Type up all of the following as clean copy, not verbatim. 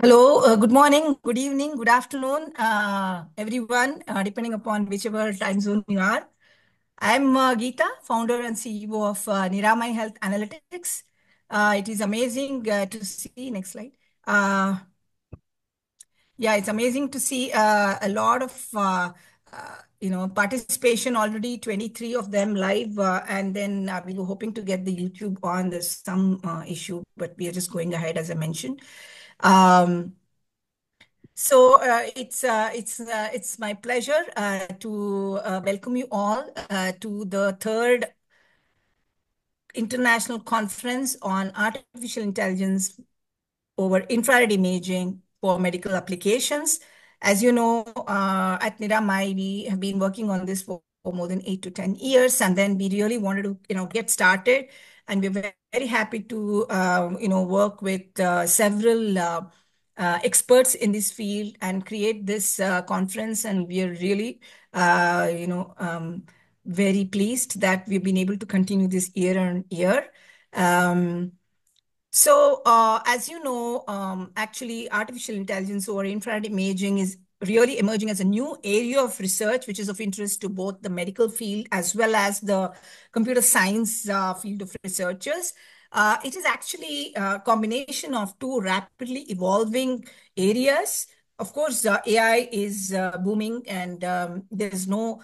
Hello, good morning, good evening, good afternoon, everyone, depending upon whichever time zone you are. I'm Geeta, founder and CEO of Niramai Health Analytics. It is amazing to see, next slide. Uh, yeah, it's amazing to see a lot of participation already, 23 of them live, and then we were hoping to get the YouTube on. There's some issue, but we are just going ahead, as I mentioned. Um, it's my pleasure to welcome you all to the third international conference on artificial intelligence over infrared imaging for medical applications. As you know, at Niramai, we have been working on this for more than 8 to 10 years, and then we really wanted to, get started. And we're very happy to, work with several experts in this field and create this conference. And we are really, very pleased that we've been able to continue this year on year. Um, as you know, actually, artificial intelligence or infrared imaging is really emerging as a new area of research, which is of interest to both the medical field as well as the computer science field of researchers. It is actually a combination of two rapidly evolving areas. Of course, AI is booming, and there's no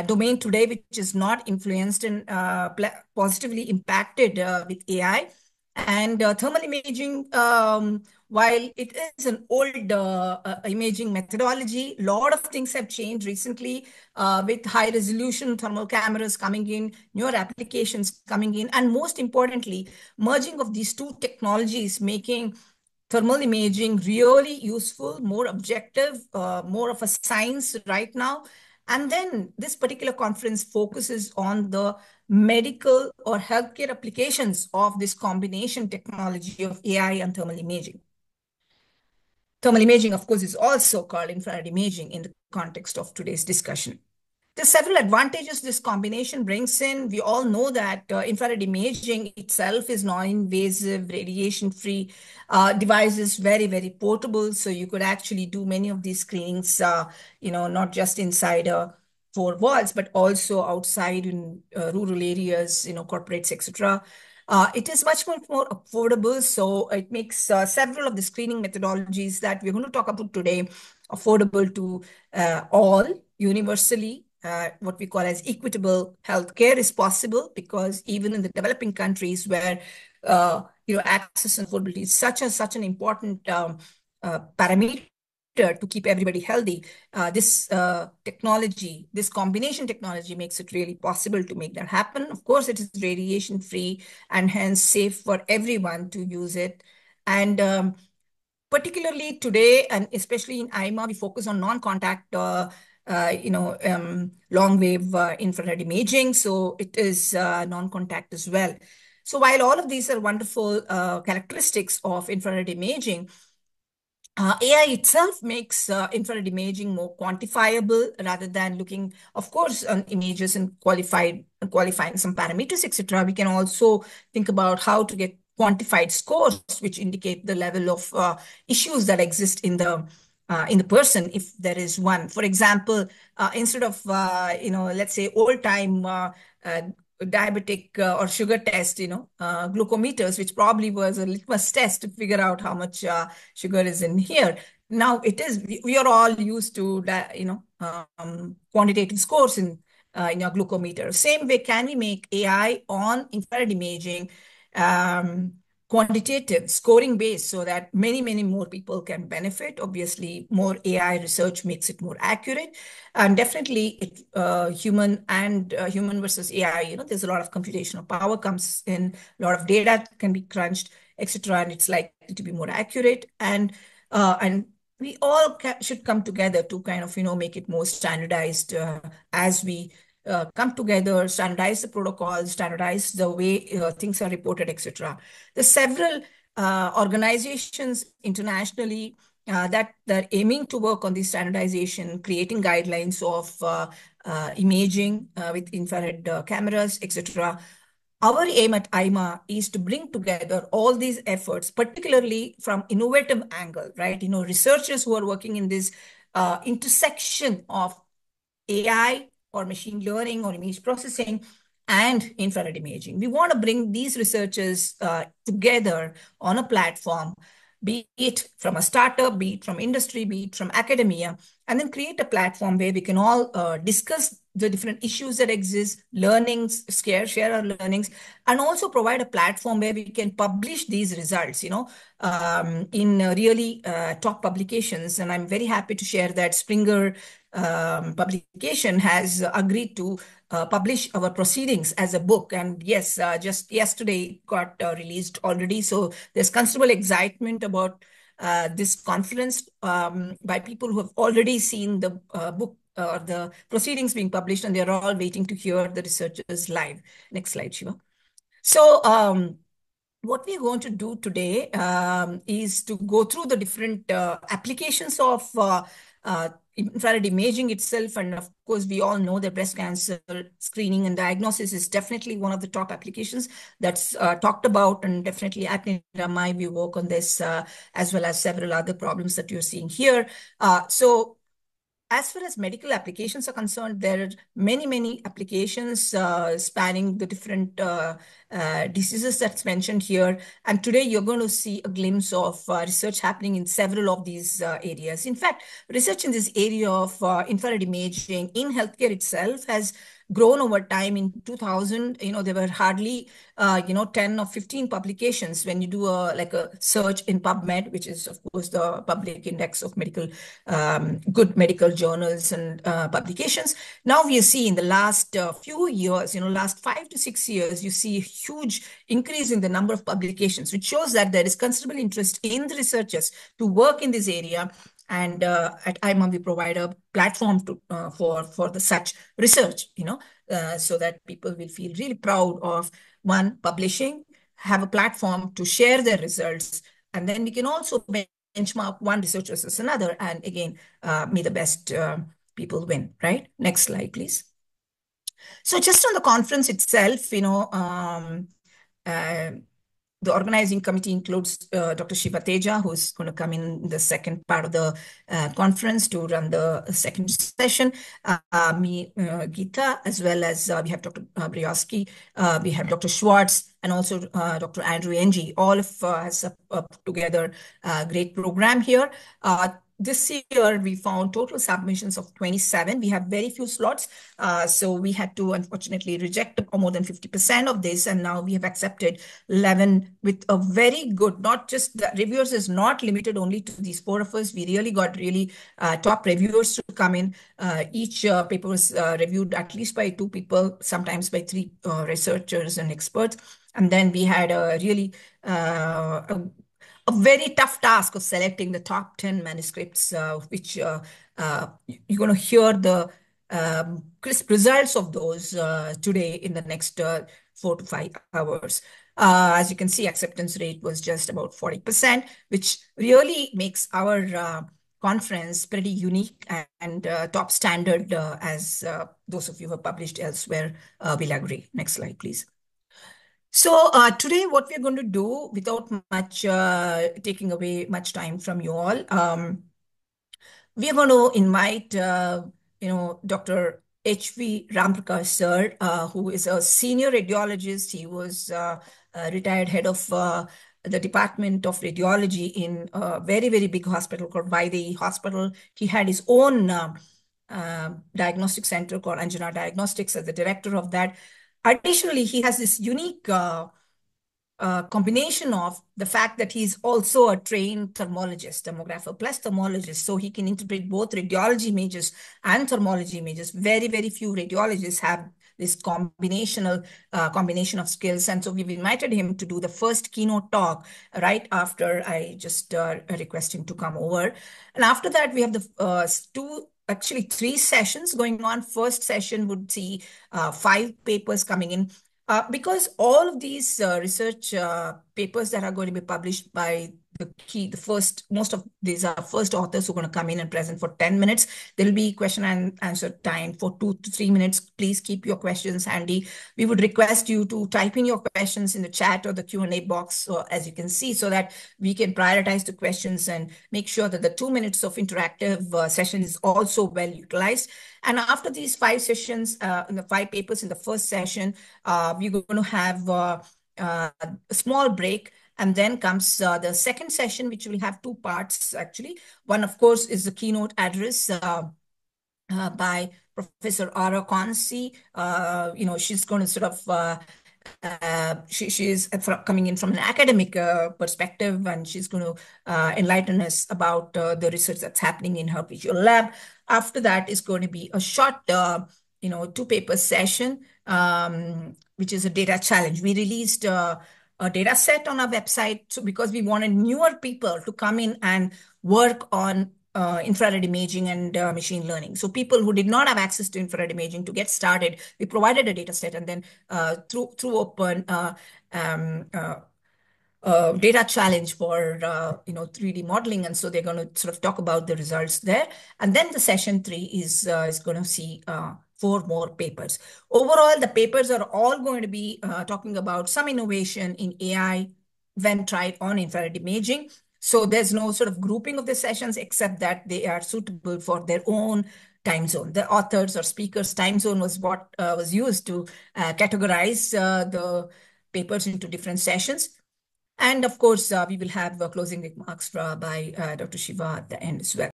domain today which is not influenced and positively impacted with AI. And thermal imaging, while it is an old imaging methodology, a lot of things have changed recently with high resolution thermal cameras coming in, newer applications coming in, and most importantly, merging of these two technologies making thermal imaging really useful, more objective, more of a science right now. And then this particular conference focuses on the medical or healthcare applications of this combination technology of AI and thermal imaging. Thermal imaging, of course, is also called infrared imaging in the context of today's discussion. There's several advantages this combination brings in. We all know that infrared imaging itself is non-invasive, radiation-free device is very, very portable. So you could actually do many of these screenings, not just inside four walls, but also outside in rural areas, corporates, etc. It is much more affordable. So it makes several of the screening methodologies that we're going to talk about today affordable to all universally. What we call as equitable healthcare is possible because even in the developing countries where access and affordability is such an important parameter to keep everybody healthy, this technology, this combination technology makes it really possible to make that happen. Of course, it is radiation free and hence safe for everyone to use it. And particularly today, and especially in IMA, we focus on non-contact, long wave infrared imaging. So it is non-contact as well. So while all of these are wonderful characteristics of infrared imaging, AI itself makes infrared imaging more quantifiable rather than looking, of course, on images and qualifying some parameters, etc. We can also think about how to get quantified scores, which indicate the level of issues that exist in the person, if there is one. For example, instead of let's say old time diabetic or sugar test, glucometers, which probably was a litmus test to figure out how much sugar is in here. Now it is, we are all used to that, quantitative scores in your glucometer. Same way, can we make AI on infrared imaging quantitative scoring based so that many more people can benefit? Obviously, more AI research makes it more accurate. And definitely human versus AI, there's a lot of computational power comes in, a lot of data can be crunched, etc. And it's likely to be more accurate. And we all should come together to kind of, make it more standardized as we come together, standardize the protocol, standardize the way things are reported, etc. There's several organizations internationally that are aiming to work on this standardization, creating guidelines of imaging with infrared cameras, etc. our aim at IMA is to bring together all these efforts, particularly from innovative angle, right? Researchers who are working in this intersection of AI or machine learning or image processing and infrared imaging. We want to bring these researchers together on a platform, be it from a startup, be it from industry, be it from academia, and then create a platform where we can all discuss the different issues that exist, learnings, share our learnings, and also provide a platform where we can publish these results, in really top publications. And I'm very happy to share that Springer publication has agreed to publish our proceedings as a book. And yes, just yesterday it got released already. So there's considerable excitement about this conference by people who have already seen the book or the proceedings being published, and they're all waiting to hear the researchers live. Next slide, Shiva. So what we're going to do today is to go through the different applications of infrared imaging itself. And of course, we all know that breast cancer screening and diagnosis is definitely one of the top applications that's talked about. And definitely at Niramai, we work on this as well as several other problems that you're seeing here. So as far as medical applications are concerned, there are many, many applications spanning the different diseases that's mentioned here. And today you're going to see a glimpse of research happening in several of these areas. In fact, research in this area of infrared imaging in healthcare itself has grown over time. In 2000, there were hardly, 10 or 15 publications. When you do a search in PubMed, which is of course the public index of medical, good medical journals and publications. Now we see in the last few years, last 5 to 6 years, you see a huge increase in the number of publications, which shows that there is considerable interest in the researchers to work in this area. And at IMA, we provide a platform for the such research, so that people will feel really proud of one, publishing, have a platform to share their results, and then we can also benchmark one research versus another. And again, may the best people win, right? Next slide, please. So just on the conference itself, the organizing committee includes Dr. Shiva Teja, who's going to come in the second part of the conference to run the second session. Me, Geeta, as well as we have Dr. Briosky, we have Dr. Schwartz, and also Dr. Andrew Ng. All of us have put together a great program here. This year, we found total submissions of 27. We have very few slots. So we had to, unfortunately, reject more than 50% of this. And now we have accepted 11 with a very good, not just the reviewers is not limited only to these 4 of us. We really got top reviewers to come in. Each paper was reviewed at least by 2 people, sometimes by 3 researchers and experts. And then we had a really a very tough task of selecting the top 10 manuscripts, which you're going to hear the crisp results of those today in the next 4 to 5 hours. As you can see, acceptance rate was just about 40%, which really makes our conference pretty unique and top standard, as those of you who have published elsewhere will agree. Next slide, please. So today, what we're going to do, without much taking away much time from you all, we are going to invite, Dr. H.V. Ramprakash sir, who is a senior radiologist. He was retired head of the Department of Radiology in a very, very big hospital called Vaidehi Hospital. He had his own diagnostic center called Anjana Diagnostics as the director of that. Additionally, he has this unique combination of the fact that he's also a trained thermologist, thermographer plus thermologist, so he can interpret both radiology images and thermology images. Very, very few radiologists have this combination of skills. And so we've invited him to do the first keynote talk right after I just request him to come over. And after that, we have the actually 3 sessions going on. First session would see 5 papers coming in. Because all of these research papers that are going to be published by the first, most of these are first authors who are going to come in and present for 10 minutes. There will be question and answer time for 2 to 3 minutes. Please keep your questions handy. We would request you to type in your questions in the chat or the Q&A box, as you can see, so that we can prioritize the questions and make sure that the 2 minutes of interactive session is also well utilized. And after these 5 sessions, in the 5 papers in the first session, we're going to have a small break. And then comes the second session, which will have 2 parts, actually. One, of course, is the keynote address by Professor Ara Konsi. She's going to sort of she is coming in from an academic perspective, and she's going to enlighten us about the research that's happening in her visual lab. After that is going to be a short, 2-paper session, which is a data challenge. We released a data set on our website, so because we wanted newer people to come in and work on infrared imaging and machine learning. So people who did not have access to infrared imaging, to get started, we provided a data set, and then through open data challenge for 3D modeling, and so they're going to sort of talk about the results there. And then the session 3 is going to see 4 more papers. Overall, the papers are all going to be talking about some innovation in AI when tried on infrared imaging. So there's no sort of grouping of the sessions, except that they are suitable for their own time zone. The authors or speakers' time zone was what was used to categorize the papers into different sessions. And of course, we will have closing remarks by Dr. Shiva at the end as well.